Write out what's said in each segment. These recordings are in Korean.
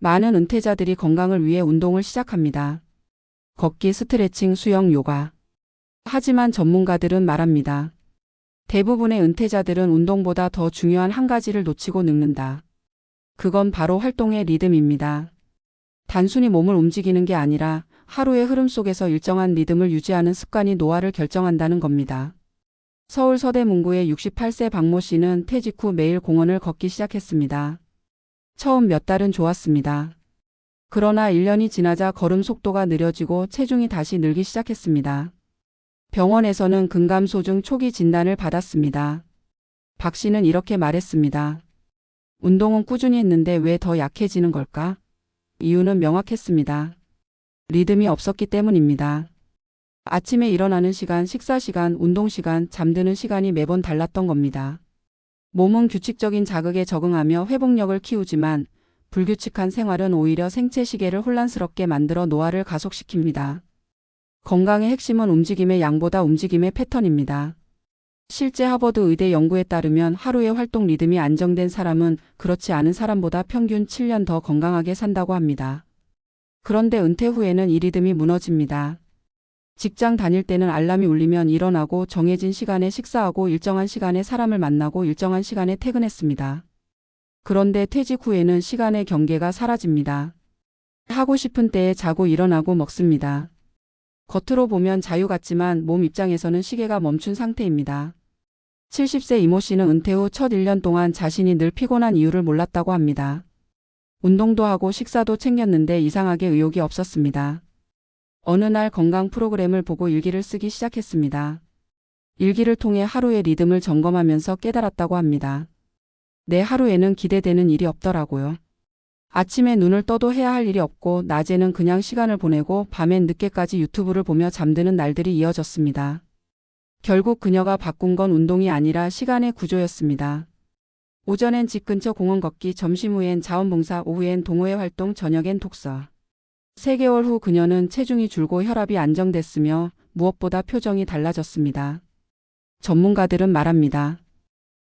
많은 은퇴자들이 건강을 위해 운동을 시작합니다. 걷기, 스트레칭, 수영, 요가. 하지만 전문가들은 말합니다. 대부분의 은퇴자들은 운동보다 더 중요한 한 가지를 놓치고 늙는다. 그건 바로 활동의 리듬입니다. 단순히 몸을 움직이는 게 아니라 하루의 흐름 속에서 일정한 리듬을 유지하는 습관이 노화를 결정한다는 겁니다. 서울 서대문구의 68세 박모 씨는 퇴직 후 매일 공원을 걷기 시작했습니다. 처음 몇 달은 좋았습니다. 그러나 1년이 지나자 걸음 속도가 느려지고 체중이 다시 늘기 시작했습니다. 병원에서는 근감소증 초기 진단을 받았습니다. 박 씨는 이렇게 말했습니다. 운동은 꾸준히 했는데 왜 더 약해지는 걸까? 이유는 명확했습니다. 리듬이 없었기 때문입니다. 아침에 일어나는 시간, 식사 시간, 운동 시간, 잠드는 시간이 매번 달랐던 겁니다. 몸은 규칙적인 자극에 적응하며 회복력을 키우지만 불규칙한 생활은 오히려 생체 시계를 혼란스럽게 만들어 노화를 가속시킵니다. 건강의 핵심은 움직임의 양보다 움직임의 패턴입니다. 실제 하버드 의대 연구에 따르면 하루의 활동 리듬이 안정된 사람은 그렇지 않은 사람보다 평균 7년 더 건강하게 산다고 합니다. 그런데 은퇴 후에는 이 리듬이 무너집니다. 직장 다닐 때는 알람이 울리면 일어나고 정해진 시간에 식사하고 일정한 시간에 사람을 만나고 일정한 시간에 퇴근했습니다. 그런데 퇴직 후에는 시간의 경계가 사라집니다. 하고 싶은 때에 자고 일어나고 먹습니다. 겉으로 보면 자유 같지만 몸 입장에서는 시계가 멈춘 상태입니다. 70세 이모 씨는 은퇴 후 첫 1년 동안 자신이 늘 피곤한 이유를 몰랐다고 합니다. 운동도 하고 식사도 챙겼는데 이상하게 의욕이 없었습니다. 어느 날 건강 프로그램을 보고 일기를 쓰기 시작했습니다. 일기를 통해 하루의 리듬을 점검하면서 깨달았다고 합니다. 내 하루에는 기대되는 일이 없더라고요. 아침에 눈을 떠도 해야 할 일이 없고 낮에는 그냥 시간을 보내고 밤엔 늦게까지 유튜브를 보며 잠드는 날들이 이어졌습니다. 결국 그녀가 바꾼 건 운동이 아니라 시간의 구조였습니다. 오전엔 집 근처 공원 걷기, 점심 후엔 자원봉사, 오후엔 동호회 활동, 저녁엔 독서. 3개월 후 그녀는 체중이 줄고 혈압이 안정됐으며 무엇보다 표정이 달라졌습니다. 전문가들은 말합니다.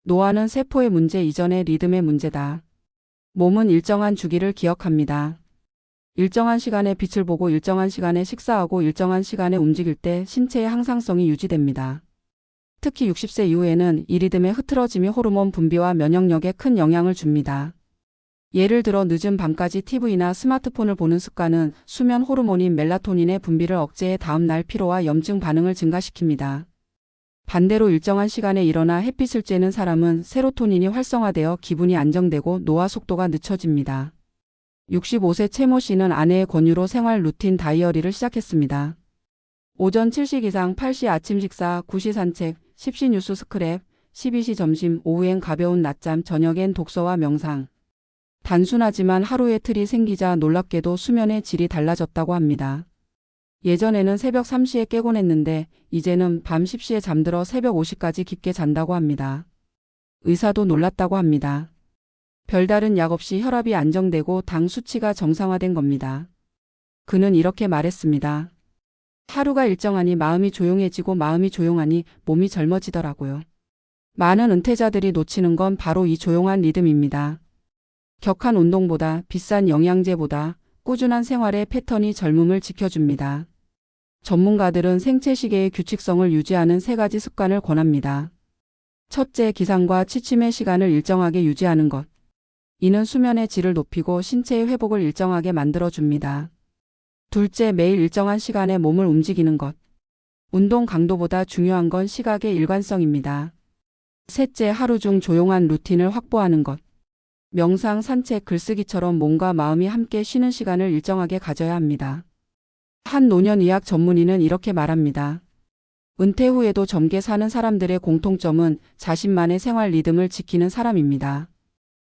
노화는 세포의 문제 이전의 리듬의 문제다. 몸은 일정한 주기를 기억합니다. 일정한 시간에 빛을 보고 일정한 시간에 식사하고 일정한 시간에 움직일 때 신체의 항상성이 유지됩니다. 특히 60세 이후에는 이 리듬의 흐트러짐이 호르몬 분비와 면역력에 큰 영향을 줍니다. 예를 들어 늦은 밤까지 TV나 스마트폰을 보는 습관은 수면 호르몬인 멜라토닌의 분비를 억제해 다음날 피로와 염증 반응을 증가시킵니다. 반대로 일정한 시간에 일어나 햇빛을 쬐는 사람은 세로토닌이 활성화되어 기분이 안정되고 노화 속도가 늦춰집니다. 65세 최모 씨는 아내의 권유로 생활 루틴 다이어리를 시작했습니다. 오전 7시 기상, 8시 아침 식사, 9시 산책, 10시 뉴스 스크랩, 12시 점심, 오후엔 가벼운 낮잠, 저녁엔 독서와 명상. 단순하지만 하루의 틀이 생기자 놀랍게도 수면의 질이 달라졌다고 합니다. 예전에는 새벽 3시에 깨곤 했는데 이제는 밤 10시에 잠들어 새벽 5시까지 깊게 잔다고 합니다. 의사도 놀랐다고 합니다. 별다른 약 없이 혈압이 안정되고 당 수치가 정상화된 겁니다. 그는 이렇게 말했습니다. 하루가 일정하니 마음이 조용해지고 마음이 조용하니 몸이 젊어지더라고요. 많은 은퇴자들이 놓치는 건 바로 이 조용한 리듬입니다. 격한 운동보다 비싼 영양제보다 꾸준한 생활의 패턴이 젊음을 지켜줍니다. 전문가들은 생체 시계의 규칙성을 유지하는 3가지 습관을 권합니다. 첫째, 기상과 취침의 시간을 일정하게 유지하는 것. 이는 수면의 질을 높이고 신체의 회복을 일정하게 만들어줍니다. 둘째, 매일 일정한 시간에 몸을 움직이는 것. 운동 강도보다 중요한 건 시각의 일관성입니다. 셋째, 하루 중 조용한 루틴을 확보하는 것. 명상, 산책, 글쓰기처럼 몸과 마음이 함께 쉬는 시간을 일정하게 가져야 합니다. 한 노년의학 전문의는 이렇게 말합니다. 은퇴 후에도 젊게 사는 사람들의 공통점은 자신만의 생활 리듬을 지키는 사람입니다.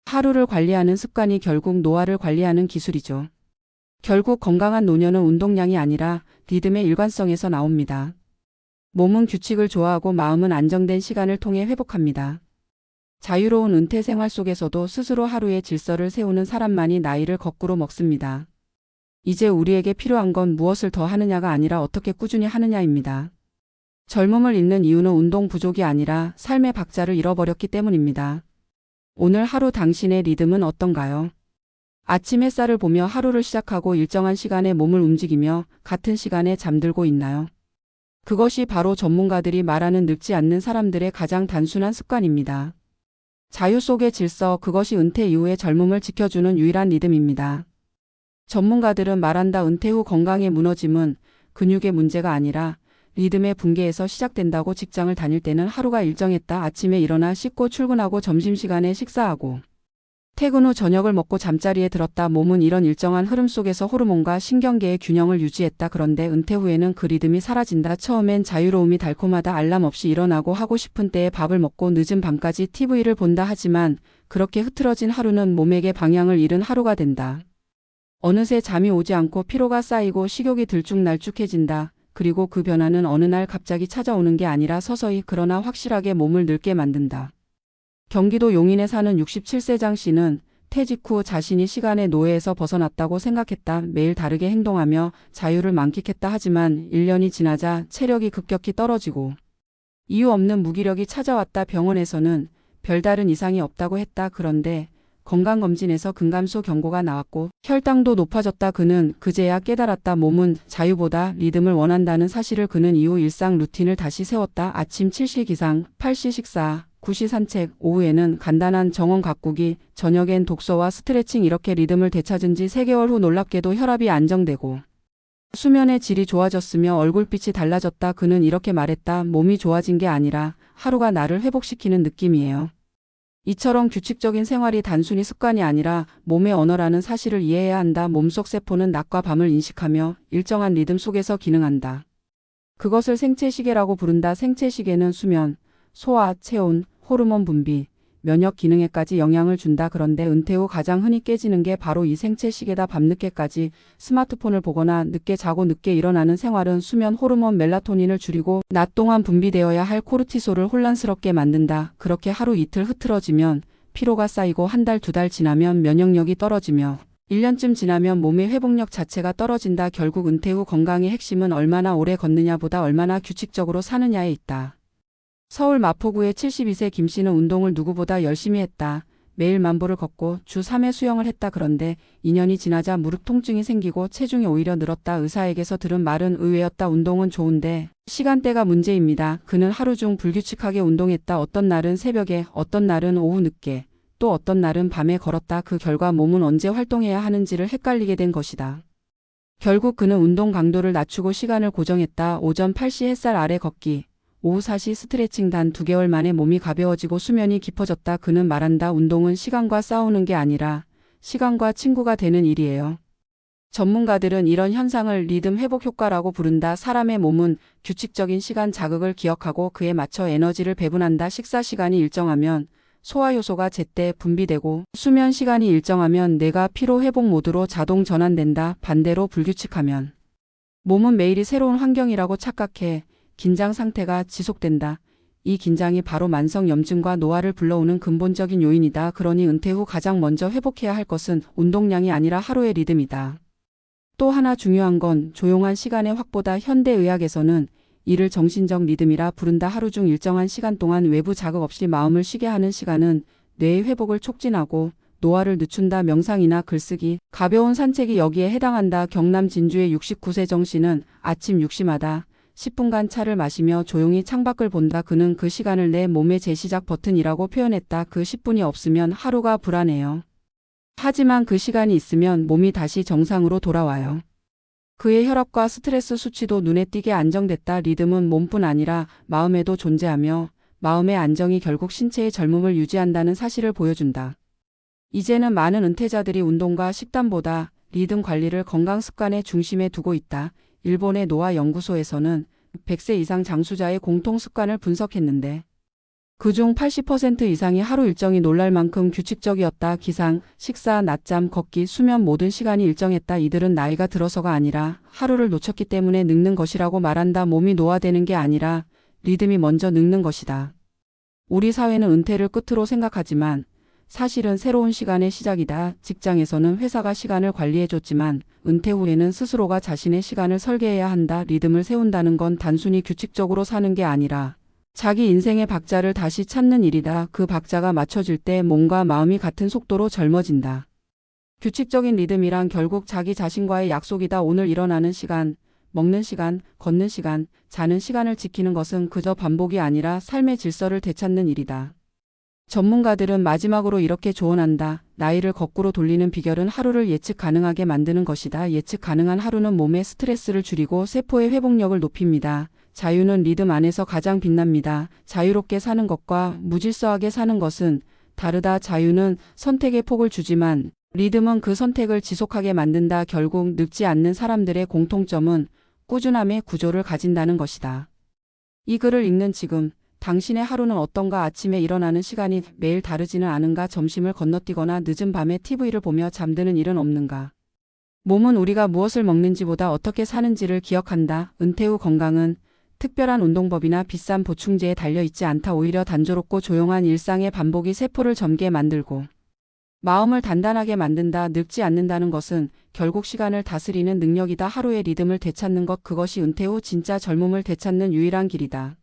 하루를 관리하는 습관이 결국 노화를 관리하는 기술이죠. 결국 건강한 노년은 운동량이 아니라 리듬의 일관성에서 나옵니다. 몸은 규칙을 좋아하고 마음은 안정된 시간을 통해 회복합니다. 자유로운 은퇴 생활 속에서도 스스로 하루의 질서를 세우는 사람만이 나이를 거꾸로 먹습니다. 이제 우리에게 필요한 건 무엇을 더 하느냐가 아니라 어떻게 꾸준히 하느냐입니다. 젊음을 잃는 이유는 운동 부족이 아니라 삶의 박자를 잃어버렸기 때문입니다. 오늘 하루 당신의 리듬은 어떤가요? 아침 햇살을 보며 하루를 시작하고 일정한 시간에 몸을 움직이며 같은 시간에 잠들고 있나요? 그것이 바로 전문가들이 말하는 늙지 않는 사람들의 가장 단순한 습관입니다. 자유 속의 질서, 그것이 은퇴 이후의 젊음을 지켜주는 유일한 리듬입니다. 전문가들은 말한다. 은퇴 후 건강의 무너짐은 근육의 문제가 아니라 리듬의 붕괴에서 시작된다고. 직장을 다닐 때는 하루가 일정했다. 아침에 일어나 씻고 출근하고 점심시간에 식사하고 퇴근 후 저녁을 먹고 잠자리에 들었다. 몸은 이런 일정한 흐름 속에서 호르몬과 신경계의 균형을 유지했다. 그런데 은퇴 후에는 그 리듬이 사라진다. 처음엔 자유로움이 달콤하다. 알람 없이 일어나고 하고 싶은 때에 밥을 먹고 늦은 밤까지 TV를 본다. 하지만 그렇게 흐트러진 하루는 몸에게 방향을 잃은 하루가 된다. 어느새 잠이 오지 않고 피로가 쌓이고 식욕이 들쭉날쭉해진다. 그리고 그 변화는 어느 날 갑자기 찾아오는 게 아니라 서서히 그러나 확실하게 몸을 늙게 만든다. 경기도 용인에 사는 67세 장 씨는 퇴직 후 자신이 시간의 노예에서 벗어났다고 생각했다. 매일 다르게 행동하며 자유를 만끽했다. 하지만 1년이 지나자 체력이 급격히 떨어지고 이유 없는 무기력이 찾아왔다. 병원에서는 별다른 이상이 없다고 했다. 그런데 건강검진에서 근감소 경고가 나왔고 혈당도 높아졌다. 그는 그제야 깨달았다. 몸은 자유보다 리듬을 원한다는 사실을. 그는 이후 일상 루틴을 다시 세웠다. 아침 7시 기상, 8시 식사, 9시 산책, 오후에는 간단한 정원 가꾸기, 저녁엔 독서와 스트레칭. 이렇게 리듬을 되찾은 지 3개월 후 놀랍게도 혈압이 안정되고 수면의 질이 좋아졌으며 얼굴빛이 달라졌다. 그는 이렇게 말했다. 몸이 좋아진 게 아니라 하루가 나를 회복시키는 느낌이에요. 이처럼 규칙적인 생활이 단순히 습관이 아니라 몸의 언어라는 사실을 이해해야 한다. 몸속 세포는 낮과 밤을 인식하며 일정한 리듬 속에서 기능한다. 그것을 생체시계라고 부른다. 생체시계는 수면, 소화, 체온, 호르몬 분비, 면역 기능에까지 영향을 준다. 그런데 은퇴 후 가장 흔히 깨지는 게 바로 이 생체시계다. 밤늦게까지 스마트폰을 보거나 늦게 자고 늦게 일어나는 생활은 수면 호르몬 멜라토닌을 줄이고 낮 동안 분비되어야 할 코르티솔을 혼란스럽게 만든다. 그렇게 하루 이틀 흐트러지면 피로가 쌓이고 한 달, 2달 지나면 면역력이 떨어지며 1년쯤 지나면 몸의 회복력 자체가 떨어진다. 결국 은퇴 후 건강의 핵심은 얼마나 오래 걷느냐보다 얼마나 규칙적으로 사느냐에 있다. 서울 마포구의 72세 김 씨는 운동을 누구보다 열심히 했다. 매일 만보를 걷고 주 3회 수영을 했다. 그런데 2년이 지나자 무릎 통증이 생기고 체중이 오히려 늘었다. 의사에게서 들은 말은 의외였다. 운동은 좋은데 시간대가 문제입니다. 그는 하루 중 불규칙하게 운동했다. 어떤 날은 새벽에, 어떤 날은 오후 늦게, 또 어떤 날은 밤에 걸었다. 그 결과 몸은 언제 활동해야 하는지를 헷갈리게 된 것이다. 결국 그는 운동 강도를 낮추고 시간을 고정했다. 오전 8시 햇살 아래 걷기, 오후 4시 스트레칭. 단 2개월 만에 몸이 가벼워지고 수면이 깊어졌다. 그는 말한다. 운동은 시간과 싸우는 게 아니라 시간과 친구가 되는 일이에요. 전문가들은 이런 현상을 리듬 회복 효과라고 부른다. 사람의 몸은 규칙적인 시간 자극을 기억하고 그에 맞춰 에너지를 배분한다. 식사 시간이 일정하면 소화효소가 제때 분비되고 수면 시간이 일정하면 뇌가 피로 회복 모드로 자동 전환된다. 반대로 불규칙하면 몸은 매일이 새로운 환경이라고 착각해 긴장 상태가 지속된다. 이 긴장이 바로 만성 염증과 노화를 불러오는 근본적인 요인이다. 그러니 은퇴 후 가장 먼저 회복해야 할 것은 운동량이 아니라 하루의 리듬이다. 또 하나 중요한 건 조용한 시간의 확보다. 현대의학에서는 이를 정신적 리듬이라 부른다. 하루 중 일정한 시간 동안 외부 자극 없이 마음을 쉬게 하는 시간은 뇌의 회복을 촉진하고 노화를 늦춘다. 명상이나 글쓰기, 가벼운 산책이 여기에 해당한다. 경남 진주의 69세 정 씨는 아침 6시마다 10분간 차를 마시며 조용히 창밖을 본다. 그는 그 시간을 내 몸의 재시작 버튼이라고 표현했다. 그 10분이 없으면 하루가 불안해요. 하지만 그 시간이 있으면 몸이 다시 정상으로 돌아와요. 그의 혈압과 스트레스 수치도 눈에 띄게 안정됐다. 리듬은 몸뿐 아니라 마음에도 존재하며 마음의 안정이 결국 신체의 젊음을 유지한다는 사실을 보여준다. 이제는 많은 은퇴자들이 운동과 식단보다 리듬 관리를 건강 습관의 중심에 두고 있다. 일본의 노화 연구소에서는 100세 이상 장수자의 공통 습관을 분석했는데 그중 80% 이상이 하루 일정이 놀랄 만큼 규칙적이었다. 기상, 식사, 낮잠, 걷기, 수면 모든 시간이 일정했다. 이들은 나이가 들어서가 아니라 하루를 놓쳤기 때문에 늙는 것이라고 말한다. 몸이 노화되는 게 아니라 리듬이 먼저 늙는 것이다. 우리 사회는 은퇴를 끝으로 생각하지만 사실은 새로운 시간의 시작이다. 직장에서는 회사가 시간을 관리해줬지만 은퇴 후에는 스스로가 자신의 시간을 설계해야 한다. 리듬을 세운다는 건 단순히 규칙적으로 사는 게 아니라 자기 인생의 박자를 다시 찾는 일이다. 그 박자가 맞춰질 때 몸과 마음이 같은 속도로 젊어진다. 규칙적인 리듬이란 결국 자기 자신과의 약속이다. 오늘 일어나는 시간, 먹는 시간, 걷는 시간, 자는 시간을 지키는 것은 그저 반복이 아니라 삶의 질서를 되찾는 일이다. 전문가들은 마지막으로 이렇게 조언한다. 나이를 거꾸로 돌리는 비결은 하루를 예측 가능하게 만드는 것이다. 예측 가능한 하루는 몸의 스트레스를 줄이고 세포의 회복력을 높입니다. 자유는 리듬 안에서 가장 빛납니다. 자유롭게 사는 것과 무질서하게 사는 것은 다르다. 자유는 선택의 폭을 주지만 리듬은 그 선택을 지속하게 만든다. 결국 늙지 않는 사람들의 공통점은 꾸준함의 구조를 가진다는 것이다. 이 글을 읽는 지금 당신의 하루는 어떤가? 아침에 일어나는 시간이 매일 다르지는 않은가? 점심을 건너뛰거나 늦은 밤에 TV를 보며 잠드는 일은 없는가? 몸은 우리가 무엇을 먹는지보다 어떻게 사는지를 기억한다. 은퇴 후 건강은 특별한 운동법이나 비싼 보충제에 달려있지 않다. 오히려 단조롭고 조용한 일상의 반복이 세포를 젊게 만들고 마음을 단단하게 만든다. 늙지 않는다는 것은 결국 시간을 다스리는 능력이다. 하루의 리듬을 되찾는 것, 그것이 은퇴 후 진짜 젊음을 되찾는 유일한 길이다.